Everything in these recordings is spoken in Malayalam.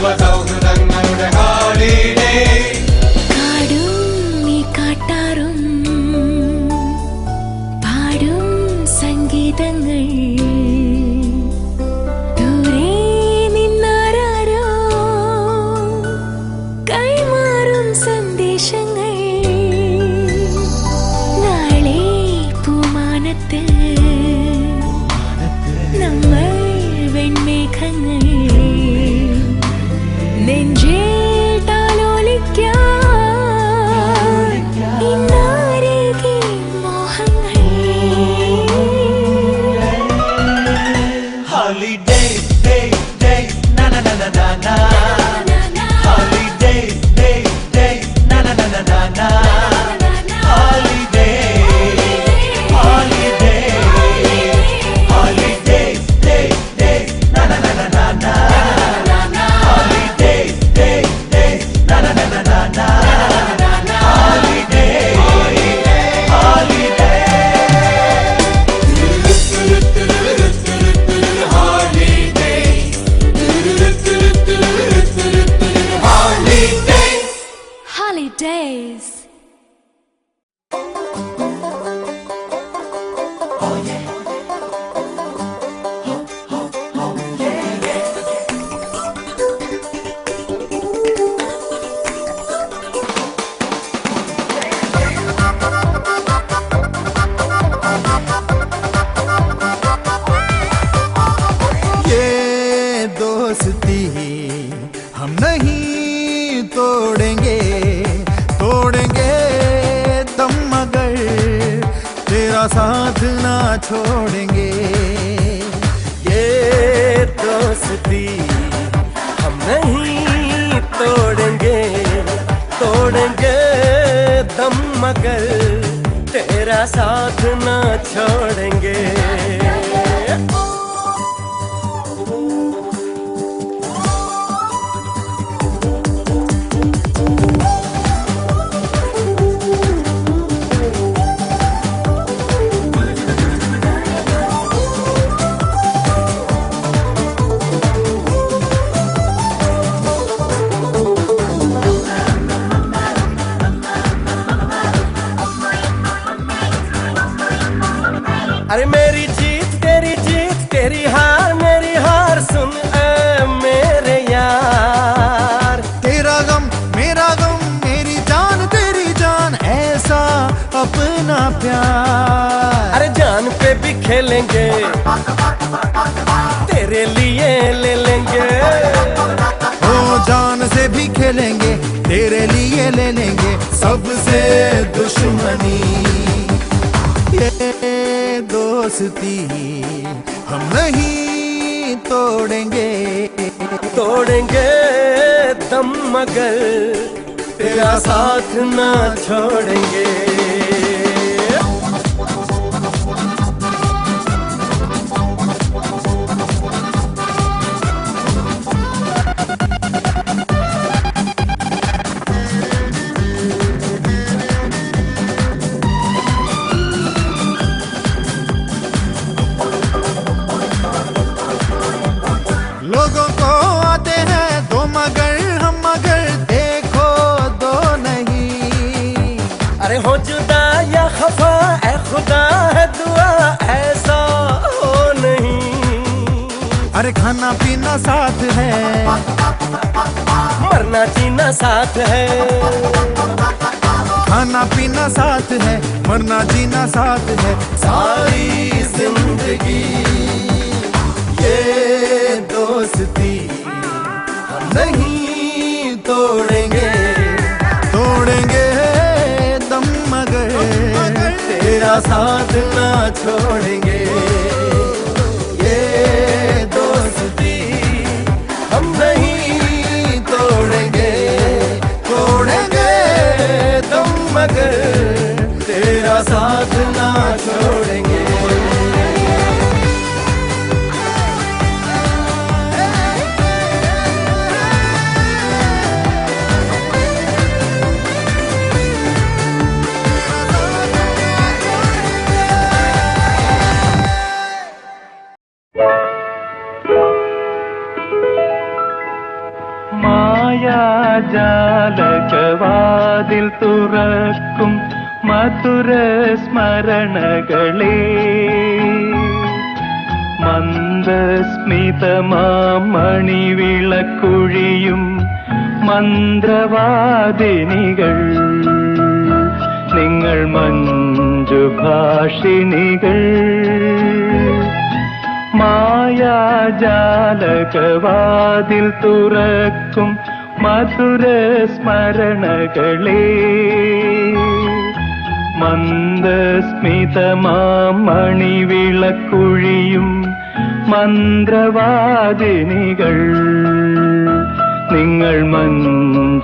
ഞങ്ങളുടെ ഹോളിഡേ. കാടും നീ കാട്ടാറും പാടും സംഗീതങ്ങൾ ദൂരെ നിന്നാരോ കൈമാറും സന്ദേശങ്ങൾ നാളെ പൂമാനത്ത് നമ്മൾ വെൺമേഘങ്ങൾ നെഞ്ചിൽ താലോലിക്കാൻ ഇന്നാരേകി മോഹങ്ങൾ. Holiday, day, day, na na na na na na. Holiday, day, day, na na na na na na. Holiday, holiday, holiday, day, day, na na na na na na. Holiday, day, day, na na na na na na. Holiday, holiday. Holidays. ये दोस्ती हम नहीं तोड़ेंगे, तोड़ेंगे दम मगर तेरा साथ ना छोड़ेंगे। ये दोस्ती हम नहीं तोड़ेंगे, तोड़ेंगे दम मगर तेरा साथ ना छोड़ेंगे। अरे मेरी जीत तेरी हार मेरी हार सुन ए मेरे यार। तेरा गम मेरी जान तेरी जान ऐसा अपना प्यार। अरे जान पे भी खेलेंगे तेरे लिए ले लेंगे, ओ जान से भी खेलेंगे तेरे लिए ले लेंगे सबसे दुश्मनी। ये दोस्ती हम नहीं तोड़ेंगे, तोड़ेंगे दम मगर तेरा साथ ना छोड़ेंगे। लोगों को आते हैं दो मगर हम मगर देखो दो नहीं। अरे हो जुदा या खफा ऐ खुदा है दुआ ऐसा हो नहीं। अरे खाना पीना साथ है मरना जीना साथ है। खाना पीना साथ है मरना जीना साथ है सारी जिंदगी। ये दोस्ती हम नहीं तोड़ेंगे, तोड़ेंगे दम मगर तेरा साथ ना छोड़ेंगे। ये दोस्ती हम नहीं तोड़ेंगे, तोड़ेंगे दम मगर तेरा साथ ना छोड़ेंगे। മായാജാലകവാതിൽ തുറക്കും മധുര സ്മരണകളെ മന്ദസ്മിതമാമണിവിളക്കുഴിയും മന്ത്രവാദിനികൾ നിങ്ങൾ മഞ്ജുഭാഷിണികൾ മായാജാലകവാതിൽ തുറക്കും മധുര സ്മരണകളെ മന്ദസ്മിതമാമണിവിളക്കുഴിയും മന്ത്രവാദിനികൾ നിങ്ങൾ മഞ്ജുഭാഷിണികൾ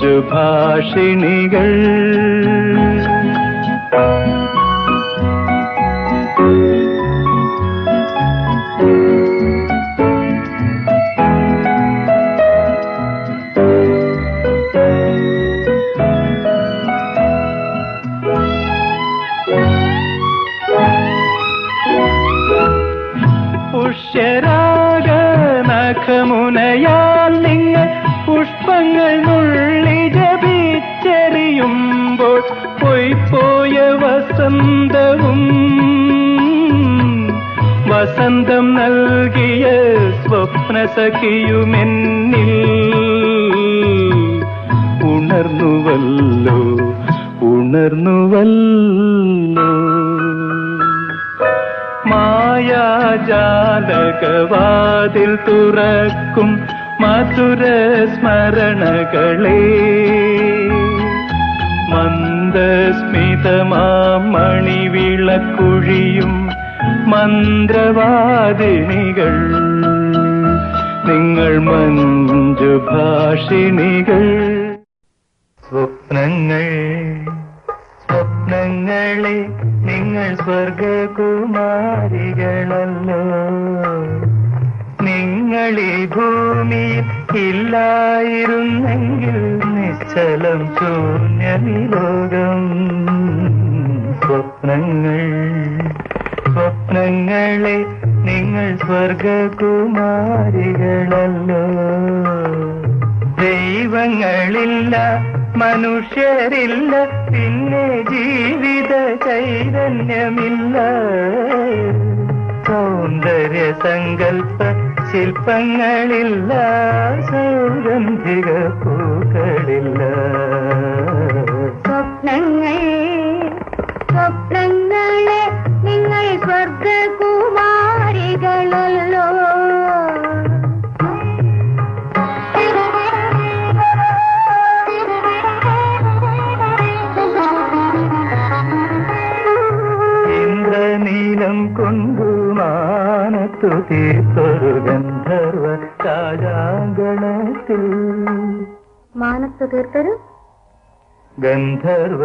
പുഷ്യരാഗ നഖമുനയാൽ നിങ്ങൾ പുഷ്പങ്ങൾ നുള്ളി ജപിച്ചെറിയുമ്പോൾ പോയ വസന്തവും വസന്തം നൽകിയ സ്വപ്നസഖിയുമെന്നിൽ ഉണർന്നുവല്ലോ ഉണർന്നുവല്ലോ മായാജാലകവാതിൽ തുറക്കും മധുര സ്മരണകളെ മന്ദസ്മിതമാമണിവിളക്കുഴിയും മന്ത്രവാദിനികൾ നിങ്ങൾ മഞ്ജുഭാഷിണികൾ സ്വപ്നങ്ങൾ സ്വപ്നങ്ങളെ നിങ്ങൾ സ്വർഗകുമാരികളല്ലോ നിങ്ങളീ ഭൂമിയിൽ ഇല്ലായിരുന്നെങ്കിൽ നിശ്ചലം ശൂന്യമി ലോകം സ്വപ്നങ്ങൾ സ്വപ്നങ്ങളെ നിങ്ങൾ സ്വർഗകുമാരികളല്ലോ ദൈവങ്ങളില്ല മനുഷ്യരില്ല പിന്നെ ജീവിത ചൈതന്യമില്ല സൗന്ദര്യ സങ്കൽപ്പ ശില്പങ്ങളില്ല സൗഗന്ധിക പൂക്കളില്ല സ്വപ്നങ്ങളെ നിങ്ങൾ സ്വർഗകുമാരികളല്ലോ ഇന്ദ്രനീലം കൊണ്ടു മാനത്തു തീർത്തൊരു ഗന്ധർവ രാജാങ്കണത്തിൽ മാനത്തു തീർത്തൊരു ഗന്ധർവ